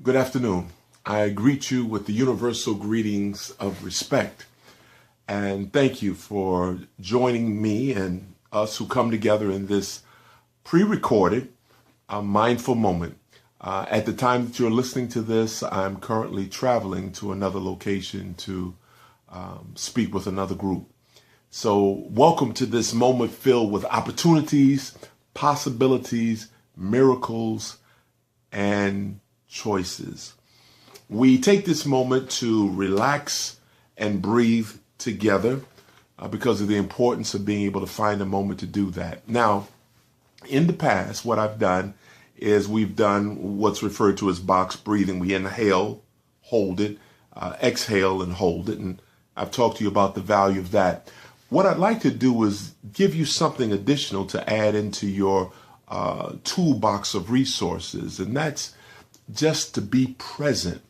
Good afternoon. I greet you with the universal greetings of respect, and thank you for joining me and us who come together in this pre-recorded, mindful moment. At the time that you're listening to this, I'm currently traveling to another location to speak with another group. So welcome to this moment filled with opportunities, possibilities, miracles, and choices. We take this moment to relax and breathe together because of the importance of being able to find a moment to do that. Now, in the past, what I've done is we've done what's referred to as box breathing. We inhale, hold it, exhale and hold it. And I've talked to you about the value of that. What I'd like to do is give you something additional to add into your toolbox of resources, and that's just to be present.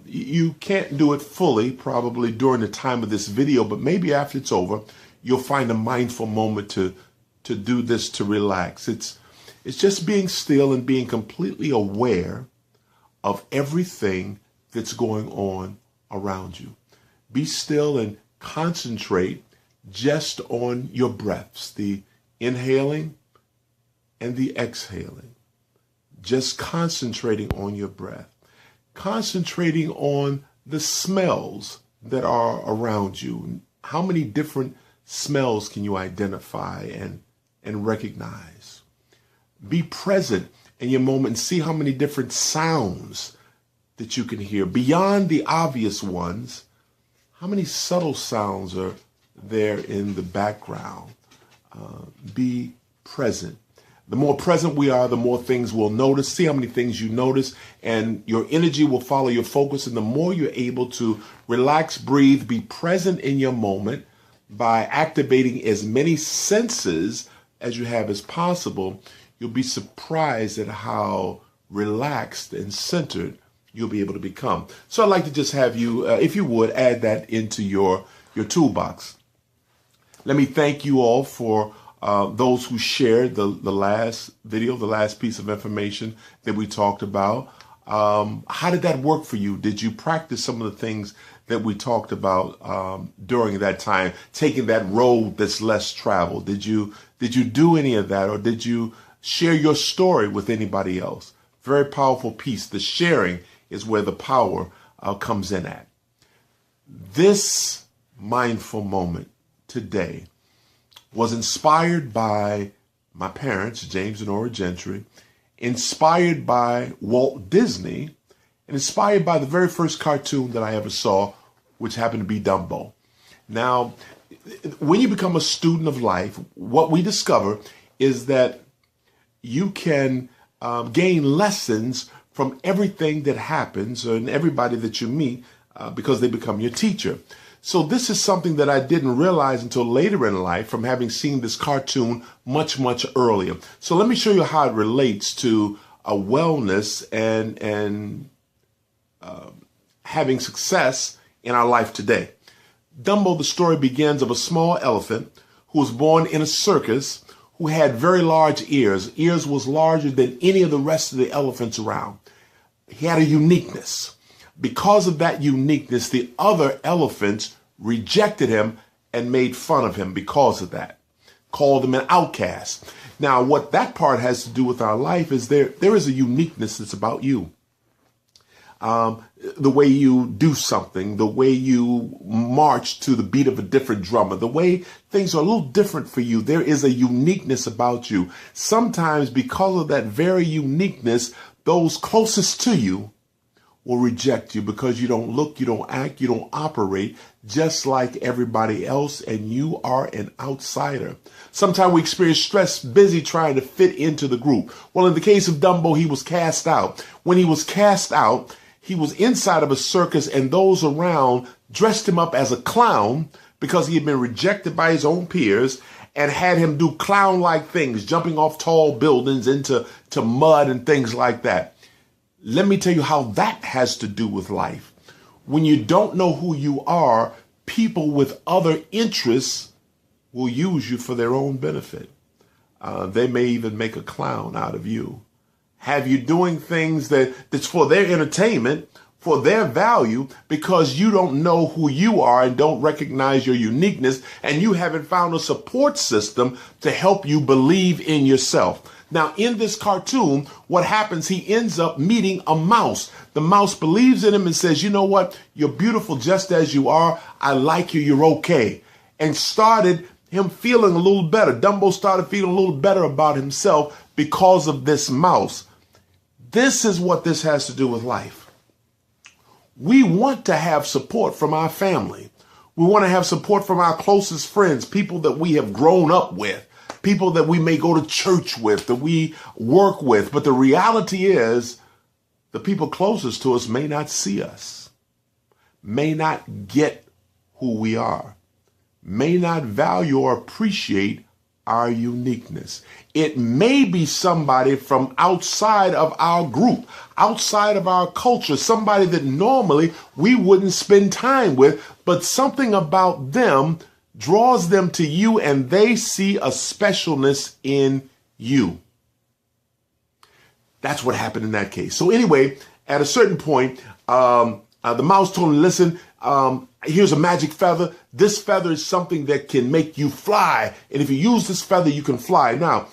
You can't do it fully probably during the time of this video, but maybe after it's over, you'll find a mindful moment to do this, to relax. It's just being still and being completely aware of everything that's going on around you. Be still and concentrate just on your breaths, the inhaling and the exhaling. Just concentrating on your breath, concentrating on the smells that are around you. How many different smells can you identify and recognize? Be present in your moment and see how many different sounds that you can hear. Beyond the obvious ones, how many subtle sounds are there in the background? Be present. The more present we are, the more things we'll notice. See how many things you notice, and your energy will follow your focus. And the more you're able to relax, breathe, be present in your moment by activating as many senses as you have as possible, you'll be surprised at how relaxed and centered you'll be able to become. So I'd like to just have you, if you would, add that into your toolbox. Let me thank you all for those who shared the last video, the last piece of information that we talked about. How did that work for you? Did you practice some of the things that we talked about during that time, taking that road that's less traveled? Did you do any of that, or did you share your story with anybody else? Very powerful piece. The sharing is where the power comes in at. This mindful moment today was inspired by my parents, James and Ora Gentry, inspired by Walt Disney, and inspired by the very first cartoon that I ever saw, which happened to be Dumbo. Now, when you become a student of life, what we discover is that you can gain lessons from everything that happens and everybody that you meet because they become your teacher. So this is something that I didn't realize until later in life from having seen this cartoon much, much earlier. So let me show you how it relates to wellness and having success in our life today. Dumbo, the story begins of a small elephant who was born in a circus who had very large ears. Ears was larger than any of the rest of the elephants around. He had a uniqueness. Because of that uniqueness, the other elephants rejected him and made fun of him because of that, called him an outcast. Now, what that part has to do with our life is there is a uniqueness that's about you. The way you do something, the way you march to the beat of a different drummer, the way things are a little different for you. There is a uniqueness about you. Sometimes because of that very uniqueness, those closest to you will reject you because you don't look, you don't act, you don't operate just like everybody else, and you are an outsider. Sometimes we experience stress, busy trying to fit into the group. Well, in the case of Dumbo, he was cast out. When he was cast out, he was inside of a circus, and those around dressed him up as a clown because he had been rejected by his own peers and had him do clown-like things, jumping off tall buildings into mud and things like that. Let me tell you how that has to do with life. When you don't know who you are, people with other interests will use you for their own benefit. They may even make a clown out of you. have you doing things that's for their entertainment, for their value, because you don't know who you are and don't recognize your uniqueness, and you haven't found a support system to help you believe in yourself. Now, in this cartoon, what happens, he ends up meeting a mouse. The mouse believes in him and says, you know what? You're beautiful just as you are. I like you. You're okay. And started him feeling a little better. Dumbo started feeling a little better about himself because of this mouse. This is what this has to do with life. We want to have support from our family. We want to have support from our closest friends, people that we have grown up with, people that we may go to church with, that we work with. But the reality is the people closest to us may not see us, may not get who we are, may not value or appreciate our uniqueness. It may be somebody from outside of our group, outside of our culture, somebody that normally we wouldn't spend time with, but something about them draws them to you and they see a specialness in you. That's what happened in that case. So anyway, at a certain point, the mouse told him, listen, here's a magic feather. This feather is something that can make you fly. And if you use this feather, you can fly. Now,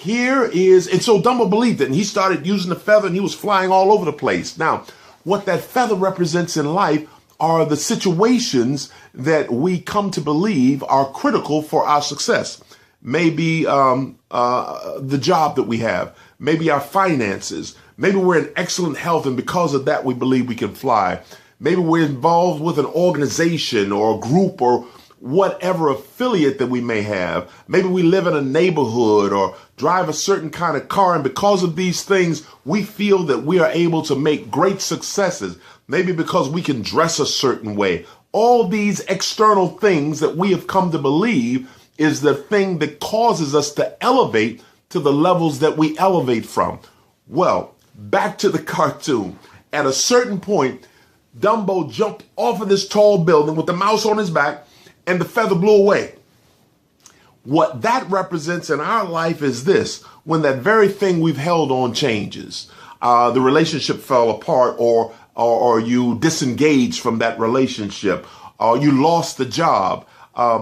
and so Dumbo believed it, and he started using the feather, and he was flying all over the place. Now, what that feather represents in life are the situations that we come to believe are critical for our success. Maybe the job that we have, maybe our finances, maybe we're in excellent health, and because of that, we believe we can fly. Maybe we're involved with an organization or a group or whatever affiliate that we may have. Maybe we live in a neighborhood or drive a certain kind of car, and because of these things, we feel that we are able to make great successes. Maybe because we can dress a certain way. All these external things that we have come to believe is the thing that causes us to elevate to the levels that we elevate from. Well, back to the cartoon. At a certain point, Dumbo jumped off of this tall building with the mouse on his back, and the feather blew away. What that represents in our life is this: when that very thing we've held on changes, the relationship fell apart, or you disengaged from that relationship, or you lost the job,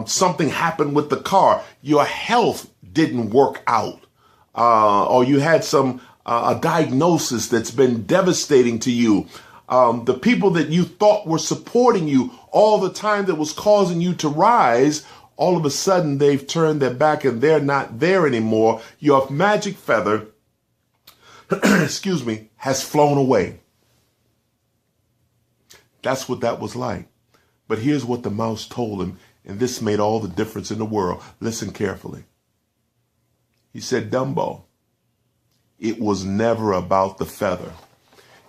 something happened with the car, your health didn't work out, or you had a diagnosis that's been devastating to you. The people that you thought were supporting you all the time, that was causing you to rise, all of a sudden they've turned their back and they're not there anymore. Your magic feather, excuse me, has flown away. That's what that was like. But here's what the mouse told him, and this made all the difference in the world. Listen carefully. He said, Dumbo, it was never about the feather.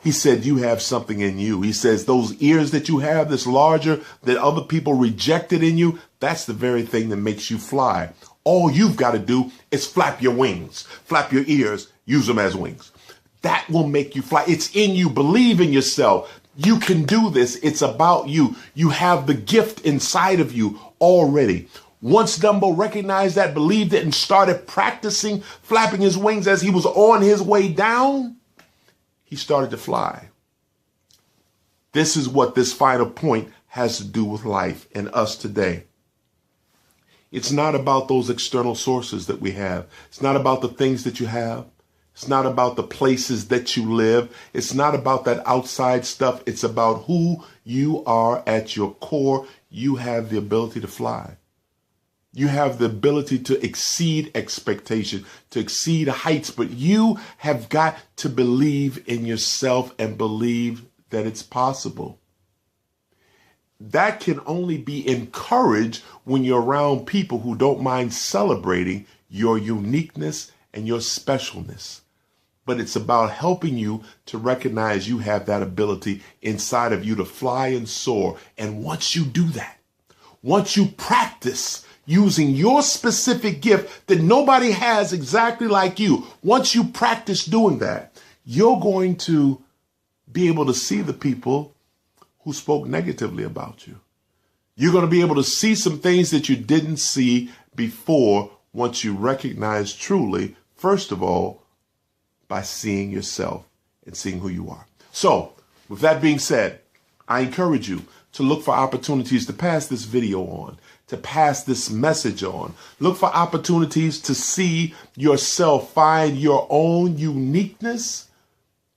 He said, you have something in you. He says, those ears that you have that's larger, that other people rejected in you, that's the very thing that makes you fly. All you've got to do is flap your wings, flap your ears, use them as wings. That will make you fly. It's in you. Believe in yourself. You can do this. It's about you. You have the gift inside of you already. Once Dumbo recognized that, believed it, and started practicing flapping his wings as he was on his way down, he started to fly. This is what this final point has to do with life and us today. It's not about those external sources that we have. It's not about the things that you have. It's not about the places that you live. It's not about that outside stuff. It's about who you are at your core. You have the ability to fly. You have the ability to exceed expectation, to exceed heights, but you have got to believe in yourself and believe that it's possible. That can only be encouraged when you're around people who don't mind celebrating your uniqueness and your specialness. But it's about helping you to recognize you have that ability inside of you to fly and soar. And once you do that, once you practice using your specific gift that nobody has exactly like you, once you practice doing that, you're going to be able to see the people who spoke negatively about you. You're going to be able to see some things that you didn't see before once you recognize truly, first of all, by seeing yourself and seeing who you are. So, with that being said, I encourage you to look for opportunities to pass this video on, to pass this message on. Look for opportunities to see yourself, find your own uniqueness,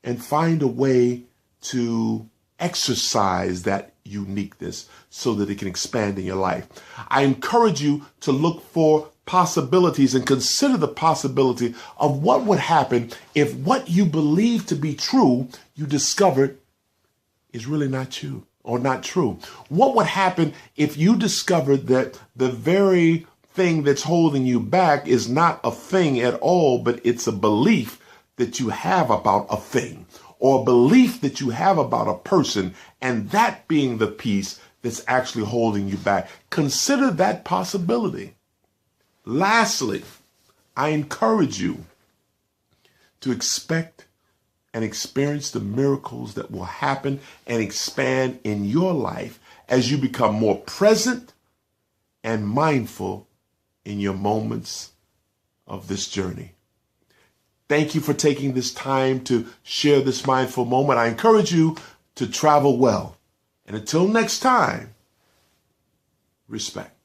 and find a way to exercise that uniqueness so that it can expand in your life. I encourage you to look for possibilities and consider the possibility of what would happen if what you believe to be true, you discovered is really not you or not true. What would happen if you discovered that the very thing that's holding you back is not a thing at all, but it's a belief that you have about a thing, or a belief that you have about a person, and that being the piece that's actually holding you back? Consider that possibility. Lastly, I encourage you to expect and experience the miracles that will happen and expand in your life as you become more present and mindful in your moments of this journey. Thank you for taking this time to share this mindful moment. I encourage you to travel well. And until next time, respect.